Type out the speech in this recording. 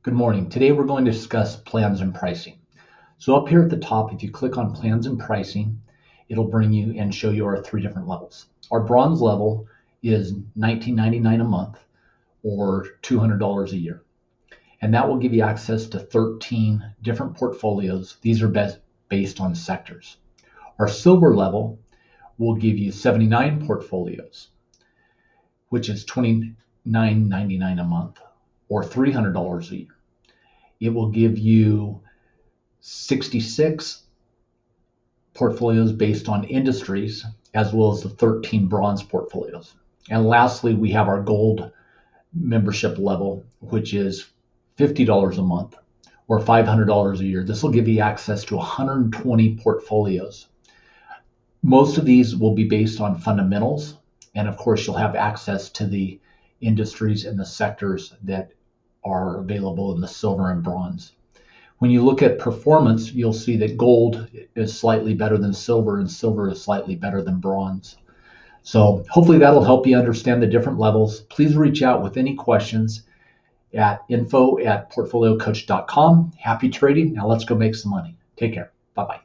Good morning. Today we're going to discuss plans and pricing. So up here at the top, if you click on plans and pricing, it'll bring you and show you our three different levels. Our bronze level is $19.99 a month or $200 a year. And that will give you access to 13 different portfolios. These are based on sectors. Our silver level will give you 79 portfolios, which is $29.99 a month or $300 a year. It will give you 66 portfolios based on industries, as well as the 13 bronze portfolios. And lastly, we have our gold membership level, which is $50 a month or $500 a year. This will give you access to 120 portfolios. Most of these will be based on fundamentals. And of course, you'll have access to the industries and the sectors that are available in the silver and bronze. When you look at performance, you'll see that gold is slightly better than silver and silver is slightly better than bronze. So hopefully that'll help you understand the different levels. Please reach out with any questions at info@portfoliocoach.com. Happy trading. Now let's go make some money. Take care. Bye-bye.